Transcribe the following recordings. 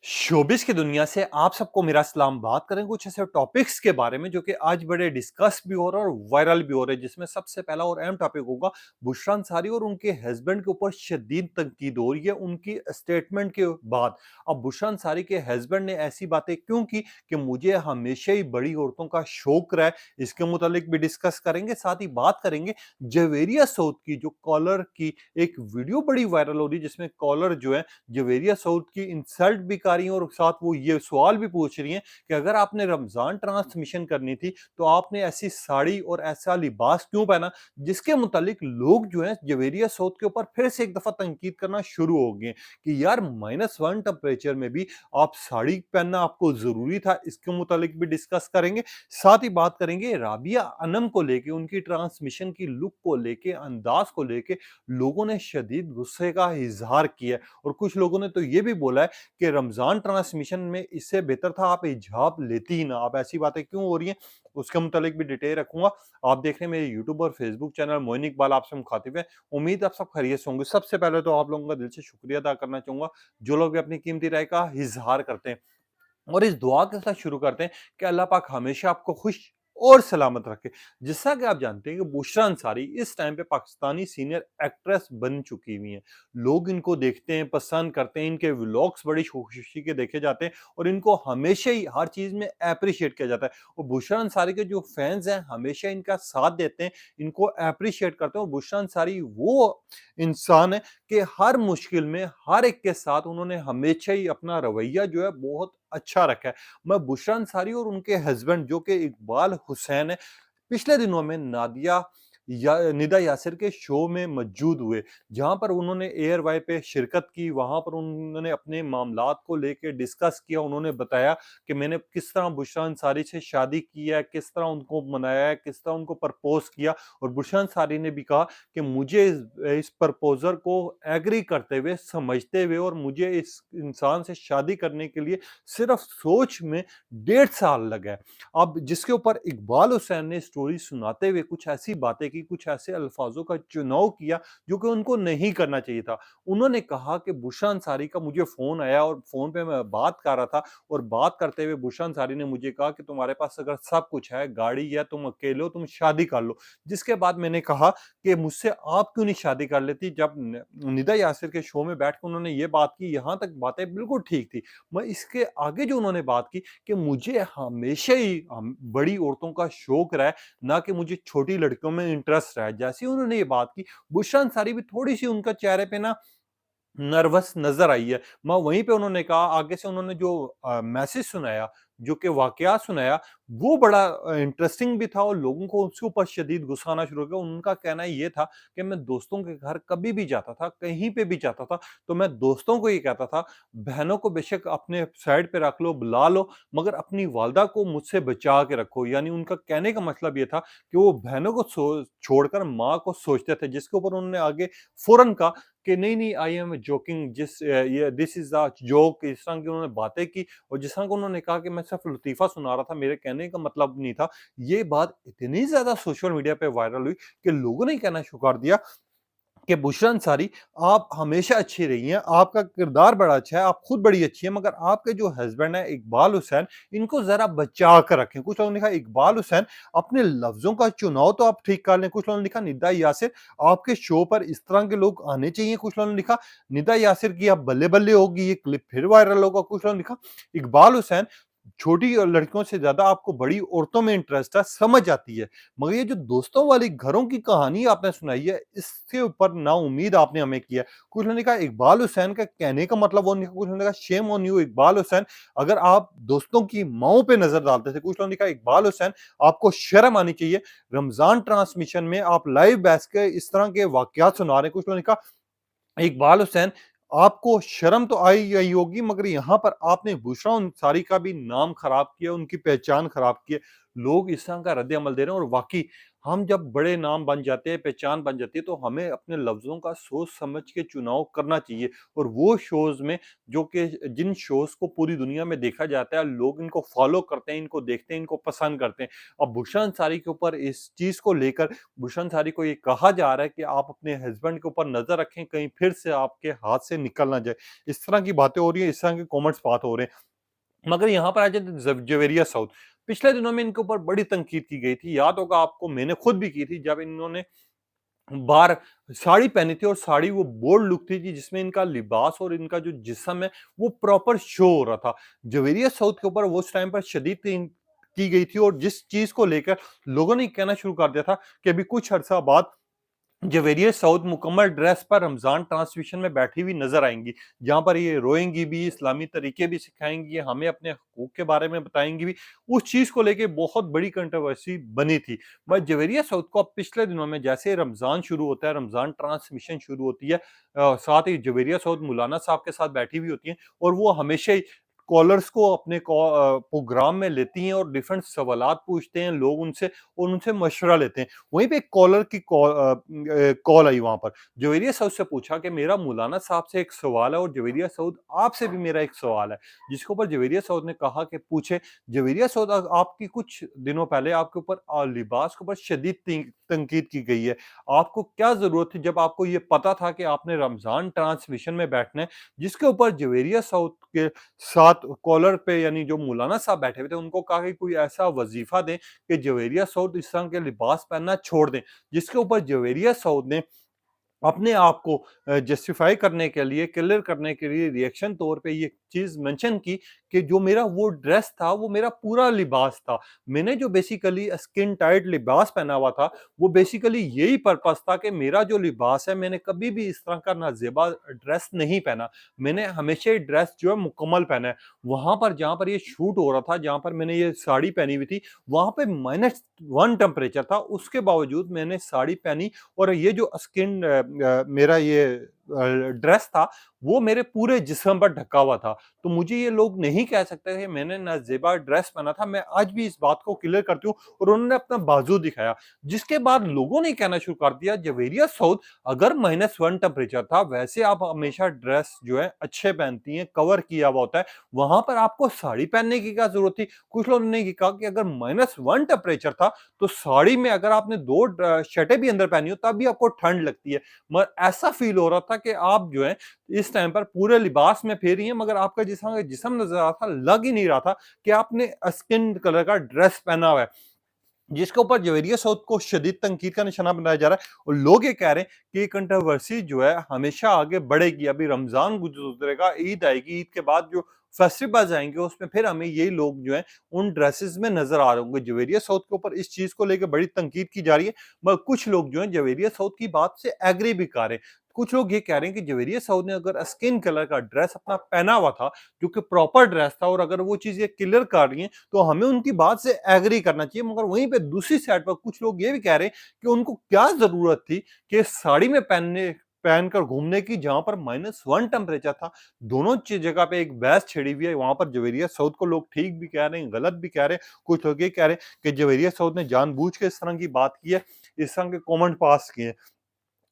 Showbiz की दुनिया से आप सबको मेरा सलाम। बात करें कुछ ऐसे टॉपिक्स के बारे में जो कि आज बड़े डिस्कस भी हो रहे हैं और वायरल भी हो रहे हैं, जिसमें सबसे पहला और अहम टॉपिक होगा बुशरा अंसारी और उनके हस्बैंड के ऊपर शदीद तनकीद हो रही है उनकी स्टेटमेंट के बाद। अब बुशरा अंसारी के हस्बैंड ने ऐसी बातें क्यों की कि मुझे हमेशा ही बड़ी औरतों का शौक रहा है, इसके मुतालिक भी डिस्कस करेंगे। साथ ही बात करेंगे जवेरिया सऊद की जो कॉलर की एक वीडियो बड़ी वायरल हो रही है, जिसमें कॉलर जो है जवेरिया सऊद की इंसल्ट भी कर रही हैं और साथ वो ये सवाल भी पूछ रही हैं कि अगर आपने रमजान ट्रांसमिशन करनी थी तो आपने ऐसी साड़ी और ऐसा लिबास क्यों पहना, जिसके मुतालिक लोग जो है जवेरिया सऊद के ऊपर फिर से एक दफा तनकीद करना शुरू हो गए कि यार -1 टेम्परेचर में भी आप साड़ी पहनना आपको जरूरी था। इसके मुतालिक भी डिस्कस करेंगे। साथ ही बात करेंगे राबिया अनम को लेके, उनकी ट्रांसमिशन की लुक को लेके, अंदाज को लेके लोगों ने शदीद गुस्से का इजहार किया और कुछ लोगों ने तो ये भी बोला है कि रमजान ट्रांसमिशन में इससे बेहतर था आप हिजाब लेती ही ना। अब ऐसी बातें क्यों हो रही हैं, उसके मुतालिक भी डिटेल रखूंगा। आप देख रहे हैं मेरे यूट्यूब और फेसबुक चैनल मोइन इकबाल, आपसे मुखातिब है। उम्मीद आप सब खैरियत से होंगे। सबसे पहले तो आप लोगों का दिल से शुक्रिया अदा करना चाहूंगा जो लोग भी अपनी कीमती राय का इजहार करते हैं। और इस दुआ के साथ शुरू करते हैं कि अल्लाह पाक हमेशा आपको खुश और सलामत रखे। जैसा कि आप जानते हैं कि बुशरा अंसारी इस टाइम पे पाकिस्तानी सीनियर एक्ट्रेस बन चुकी हुई हैं। लोग इनको देखते हैं, पसंद करते हैं, इनके व्लॉग्स बड़ी खुशी के देखे जाते हैं और इनको हमेशा ही हर चीज में एप्रिशिएट किया जाता है। और बुशरा अंसारी के जो फैंस हैं हमेशा इनका साथ देते हैं, इनको एप्रिशिएट करते हैं। और बुशरा अंसारी वो इंसान है कि हर मुश्किल में हर एक के साथ उन्होंने हमेशा ही अपना रवैया जो है बहुत अच्छा रखा है। मैं बुशरा अंसारी और उनके हस्बैंड जो कि इकबाल हुसैन है, पिछले दिनों में नादिया या निदा यासिर के शो में मौजूद हुए, जहां पर उन्होंने एयर वाई पे शिरकत की। वहां पर उन्होंने अपने मामलात को लेके डिस्कस किया। उन्होंने बताया कि मैंने किस तरह बुशरा अंसारी से शादी की है, किस तरह उनको मनाया है, किस तरह उनको प्रपोज किया। और बुशरा अंसारी ने भी कहा कि मुझे इस प्रपोजर को एग्री करते हुए, समझते हुए और मुझे इस इंसान से शादी करने के लिए सिर्फ सोच में 1.5 साल लगा है। अब जिसके ऊपर इकबाल हुसैन ने स्टोरी सुनाते हुए कुछ ऐसी बातें की, कुछ ऐसे अल्फाजों का चुनाव किया जो कि उनको नहीं करना चाहिए था। उन्होंने कहा कि बुशरा अंसारी का मुझे फ़ोन आया और फ़ोन पे मैं बात कर रहा था और बात करते हुए बुशरा अंसारी ने मुझे कहा कि तुम्हारे पास अगर सब कुछ है, गाड़ी है, तुम अकेले हो, तुम शादी कर लो। जिसके बाद मैंने कहा कि मुझसे आप क्यों नहीं शादी कर लेती? जब निदा यासिर के शो में बैठ के उन्होंने ये बात की, यहाँ तक बातें बिल्कुल ठीक थी। मैं इसके आगे जो उन्होंने बात की कि मुझे हमेशा ही बड़ी औरतों का शौक रहा है, ना कि मुझे छोटी लड़कियों में इंटरेस्ट रहा है। जैसे ही उन्होंने ये बात की, बुशरा अंसारी भी थोड़ी-सी उनका चेहरे पे ना नर्वस नज़र आई है। मैं वहीं पे उन्होंने कहा, आगे से उन्होंने जो मैसेज सुनाया, जो कि वाकया सुनाया, वो बड़ा इंटरेस्टिंग भी था और लोगों को उसके ऊपर शदीद गुस्सा आना शुरू हो गया। उनका कहना ये था कि मैं दोस्तों के घर कभी भी जाता था, कहीं पे भी जाता था, तो मैं दोस्तों को ये कहता था, बहनों को बेशक अपने साइड पे रख लो, बुला लो, मगर अपनी वालिदा को मुझसे बचा के रखो। यानी उनका कहने का मतलब ये था कि वो बहनों को छोड़कर माँ को सोचते थे, जिसके ऊपर उन्होंने आगे फौरन कहा कि नहीं, नहीं, आई एम जोकिंग, ये दिस इज़ अ जोक। इस तरह की उन्होंने बातें की और जिस तरह का उन्होंने कहा कि मैं सिर्फ लतीफ़ा सुना रहा था, मेरे कहने का मतलब नहीं था। ये बात इतनी ज़्यादा सोशल मीडिया पे वायरल हुई कि लोगों ने ही कहना शुरू कर दिया कि बुशरा अंसारी, आप हमेशा अच्छी रही हैं, आपका किरदार बड़ा अच्छा है, आप खुद बड़ी अच्छी हैं, मगर आपके जो हस्बैंड हैं इकबाल हुसैन, इनको ज़रा बचा कर रखें। कुछ लोगों ने कहा इकबाल हुसैन, अपने लफ्ज़ों का चुनाव तो आप ठीक कर लें। कुछ लोगों ने लिखा निदा यासिर, आपके शो पर इस तरह के लोग आने चाहिए। कुछ लोगों ने लिखा निदा यासिर की अब बल्ले-बल्ले होगी, ये क्लिप फिर वायरल होगा। कुछ लोगों ने लिखा इकबाल हुसैन, छोटी लड़कियों से ज़्यादा आपको बड़ी औरतों में इंटरेस्ट है, समझ आती है। मगर ये जो दोस्तों वाली घरों की कहानी आपने सुनाई है, इसके ऊपर नाउम्मीद आपने हमें किया है। कुछ लोगों ने कहा इकबाल हुसैन का कहने का मतलब वो नहीं, कुछ लोगों ने कहा shame on you Iqbal Hussain, अगर आप दोस्तों की माँओं पे नज़र डालते थे। कुछ लोगों ने कहा इकबाल हुसैन, आपको शर्म आनी चाहिए। रमज़ान ट्रांसमिशन में आप लाइव बैठ के इस तरह के वाकयात सुना रहे हैं। कुछ लोगों ने कहा इकबाल हुसैन, आपको शर्म तो आई आई होगी, मगर यहाँ पर आपने बुशरा अंसारी का भी नाम खराब किया, उनकी पहचान खराब की है। लोग इस तरह का रद्द-ए-अमल दे रहे हैं और वाक़ई हम जब बड़े नाम बन जाते हैं, पहचान बन जाती है, तो हमें अपने लफ्ज़ों का सोच समझ के चुनाव करना चाहिए और वो शोज़ में जो कि जिन शोज़ को पूरी दुनिया में देखा जाता है, लोग इनको फ़ॉलो करते हैं, इनको देखते हैं, इनको पसंद करते हैं। अब बुशरा अंसारी के ऊपर इस चीज़ को लेकर बुशरा अंसारी को ये कहा जा रहा है कि आप अपने हस्बैंड के ऊपर नज़र रखें, कहीं फिर से आपके हाथ से निकल ना जाए। इस तरह की बातें हो रही हैं, इस तरह के कमेंट्स बात हो रहे हैं। मगर यहाँ पर आ जाते हैं जवेरिया साउथ। पिछले दिनों में इनके ऊपर बड़ी तनकीद की गई थी। याद होगा आपको, मैंने खुद भी की थी जब इन्होंने बाहर साड़ी पहनी थी और साड़ी वो बोल्ड लुक थी जिसमें इनका लिबास और इनका जो जिस्म है वो प्रॉपर शो हो रहा था। जवेरिया साउथ के ऊपर वो उस टाइम पर शदीद की गई थी और जिस चीज़ को लेकर लोगों ने कहना शुरू कर दिया था कि अभी कुछ अर्सा बाद जवेरिया साउथ मुकम्मल ड्रेस पर रमज़ान ट्रांसमिशन में बैठी हुई नज़र आएँगी, जहाँ पर ये रोएँगी भी, इस्लामी तरीके भी सिखाएँगी, हमें अपने हकूक के बारे में बताएँगी भी। उस चीज़ को लेके बहुत बड़ी कंट्रोवर्सी बनी थी। बट जवेरिया साउथ को अब पिछले दिनों में जैसे रमज़ान शुरू होता है, रमज़ान ट्रांसमिशन शुरू होती है, साथ ही जवेरिया साउथ मौलाना साहब के साथ बैठी हुई होती हैं और वो हमेशा ही कॉलर्स को अपने प्रोग्राम में लेती हैं और डिफरेंट सवालात पूछते हैं लोग उनसे और उनसे मशवरा लेते हैं। वहीं पे एक कॉलर की कॉल आई वहाँ पर। जवेरिया साउद से पूछा कि मेरा मौलाना साहब से एक सवाल है और जवेरिया साउद आपसे भी मेरा एक सवाल है। जिसके ऊपर जवेरिया साउद ने कहा कि पूछे। जवेरिया साउद आपकी कुछ दिनों पहले आपके ऊपर लिबास के ऊपर शदीद तनकीद की गई है। आपको क्या ज़रूरत थी जब आपको ये पता था कि आपने रमज़ान ट्रांसमिशन में बैठना है, जिसके ऊपर जवेरिया साउद के साथ कॉलर पे यानी जो मौलाना साहब बैठे हुए थे उनको कहा कि कोई ऐसा वजीफा दें कि जवेरिया साउद इस तरह के लिबास पहनना छोड़ दें। जिसके ऊपर जवेरिया साउद ने अपने आप को जस्टिफाई करने के लिए, क्लियर करने के लिए रिएक्शन तौर पे ये चीज़ मेंशन की कि जो मेरा वो ड्रेस था, वो मेरा पूरा लिबास था। मैंने जो बेसिकली स्किन टाइट लिबास पहना हुआ था, वो बेसिकली यही पर्पज़ था कि मेरा जो लिबास है, मैंने कभी भी इस तरह का नाज़ेबा ड्रेस नहीं पहना। मैंने हमेशा ही ड्रेस जो है मुकम्मल पहना है। वहाँ पर जहाँ पर ये शूट हो रहा था, जहाँ पर मैंने ये साड़ी पहनी हुई थी, वहाँ पे -1 टेम्परेचर था। उसके बावजूद मैंने साड़ी पहनी और ये जो स्किन मेरा ये ड्रेस था, वो मेरे पूरे जिस्म पर ढका हुआ था। तो मुझे ये लोग नहीं कह सकते कि मैंने नाज़ेबा ड्रेस पहना था। मैं आज भी इस बात को क्लियर करती हूँ और उन्होंने अपना बाजू दिखाया। जिसके बाद लोगों ने कहना शुरू कर दिया, जवेरिया साउथ अगर -1 टेम्परेचर था, वैसे आप हमेशा ड्रेस जो है अच्छे पहनती हैं, कवर किया हुआ होता है, वहाँ पर आपको साड़ी पहनने की क्या ज़रूरत थी? कुछ लोगों ने ये कहा कि अगर -1 टेम्परेचर था, तो साड़ी में अगर आपने 2 शर्टें भी अंदर पहनी हो, तब भी आपको ठंड लगती है। मगर ऐसा फ़ील हो रहा था कि आप जो है इस टाइम पर पूरे लिबास में फिर रही हैं, मगर आपका जिस्म जिस्म नज़र आ रहा था, लग ही नहीं रहा था कि आपने स्किन कलर का ड्रेस पहना हुआ है। जिसके ऊपर जवेरिया साउथ को शदीद तनकीद का निशाना बनाया जा रहा है और लोग ये कह रहे हैं कि ये कंट्रोवर्सी जो है हमेशा आगे बढ़ेगी। अभी रमज़ान गुज़रेगा, ईद आएगी, ईद के बाद जो फेस्टिवल्स आएँगे उसमें फिर हमें यही लोग जो हैं उन ड्रेसेस में नज़र आ रहे होंगे। जवेरिया साउथ के ऊपर इस चीज़ को लेके बड़ी तनकीद की जा रही है, मगर कुछ लोग जो हैं जवेरिया साउथ की बात से एग्री भी कर रहे हैं। कुछ लोग ये कह रहे हैं कि जवेरिया साउथ ने अगर स्किन कलर का ड्रेस अपना पहना हुआ था, जो कि प्रॉपर ड्रेस था और अगर वो चीज़ ये क्लियर कर रही हैं तो हमें उनकी बात से एग्री करना चाहिए। मगर वहीं पे दूसरी साइड पर कुछ लोग ये भी कह रहे हैं कि उनको क्या ज़रूरत थी कि साड़ी में पहनकर घूमने की, जहाँ पर -1 टेम्परेचर था। दोनों जगह पे एक बहस छिड़ी हुई है। वहाँ पर जवेरिया साउथ को लोग ठीक भी कह रहे हैं, गलत भी कह रहे हैं। कुछ लोग ये कह रहे हैं कि जवेरिया साउथ ने जानबूझ के इस तरह की बात की है, इस तरह के कमेंट पास किए हैं।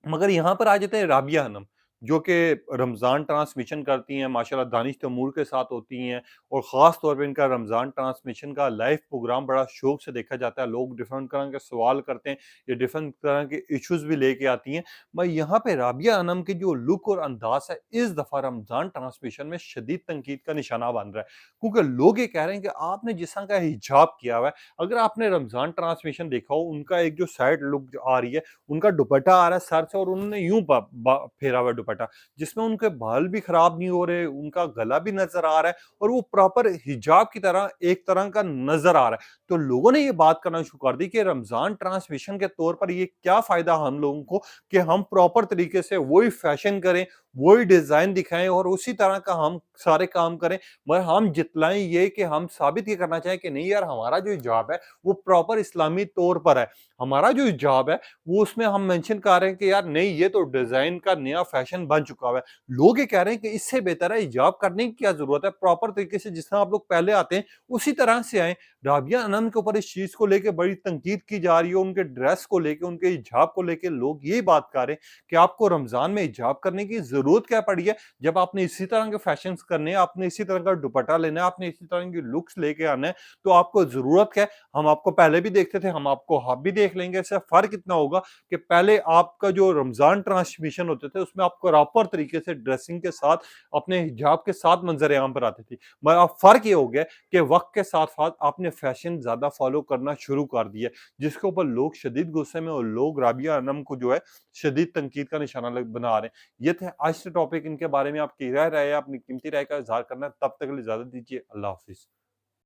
मगर यहाँ पर आ जाते हैं राबिया हनम, जो कि रमज़ान ट्रांसमिशन करती हैं, माशाल्लाह दानिश तैमूर के साथ होती हैं और ख़ास तौर पे इनका रमज़ान ट्रांसमिशन का लाइव प्रोग्राम बड़ा शौक से देखा जाता है। लोग डिफरेंट तरह के सवाल करते हैं, ये डिफरेंट तरह के इश्यूज़ भी लेके आती हैं। मैं यहाँ पे राबिया हनम की जो लुक और अंदाज़ है, इस दफ़ा रमज़ान ट्रांसमिशन में शदीद तनकीद का निशाना बन रहा है। क्योंकि लोग ये कह रहे हैं कि आपने जिस तरह का हिजाब किया हुआ है, अगर आपने रमज़ान ट्रांसमिशन देखा हो, उनका एक जो साइड लुक जो आ रही है, उनका दुपट्टा आ रहा है सर से और उन्होंने यूँ ब ब फेरा हुआ है दुपट्टा, जिसमें उनके बाल भी खराब नहीं हो रहे, उनका गला भी नज़र आ रहा है और वो प्रॉपर हिजाब की तरह एक तरह का नज़र आ रहा है। तो लोगों ने ये बात करना शुरू कर दी कि रमज़ान ट्रांसमिशन के तौर पर ये क्या फ़ायदा हम लोगों को कि हम प्रॉपर तरीके से वही फ़ैशन करें, वही डिज़ाइन दिखाएँ और उसी तरह का हम सारे काम करें। मगर हम जितलाएँ ये कि हम साबित ये करना चाहें कि नहीं यार, हमारा जो हिजाब है, वो प्रॉपर इस्लामी तौर पर है। हमारा जो हिजाब है, वो उसमें हम मेंशन कर रहे हैं कि यार नहीं, ये तो डिज़ाइन का नया फैशन बन चुका हुआ है। लोग ये कह रहे हैं कि इससे बेहतर है हिजाब करने की क्या ज़रूरत है, प्रॉपर तरीके से जिस तरह आप लोग पहले आते हैं, उसी तरह से आएँ। राबिया अनम के ऊपर इस चीज़ को लेके बड़ी तनकीद की जा रही है, उनके ड्रेस को लेके, उनके हिजाब को लेके लोग यही बात कर रहे हैं कि आपको रमज़ान में हिजाब करने की ज़रूरत क्या पड़ी है? जब आपने इसी तरह के फैशन्स करने हैं, आपने इसी तरह का दुपट्टा लेना है, आपने इसी तरह की लुक्स लेके आना है, तो आपको ज़रूरत क्या है? हम आपको पहले भी देखते थे, हम आपको अब भी देख लेंगे। इससे फ़र्क इतना होगा कि पहले आपका जो रमज़ान ट्रांसमिशन होते थे, उसमें आप प्रॉपर तरीके से ड्रेसिंग के साथ, अपने हिजाब के साथ मंज़र-ए-आम पर आती थी। मगर अब फ़र्क ये हो गया है कि वक़्त के साथ-साथ आपने फ़ैशन ज़्यादा फ़ॉलो करना शुरू कर दिया है, जिसके ऊपर लोग शदीद गुस्से में और लोग राबिया अनम को जो है शदीद तनकीद का निशाना बना रहे हैं। ये थे आज के टॉपिक, इनके बारे में आपकी राय है, अपनी कीमती राय का इज़हार करना है। तब तक के लिए इजाज़त दीजिए। अल्लाह हाफ़िज़।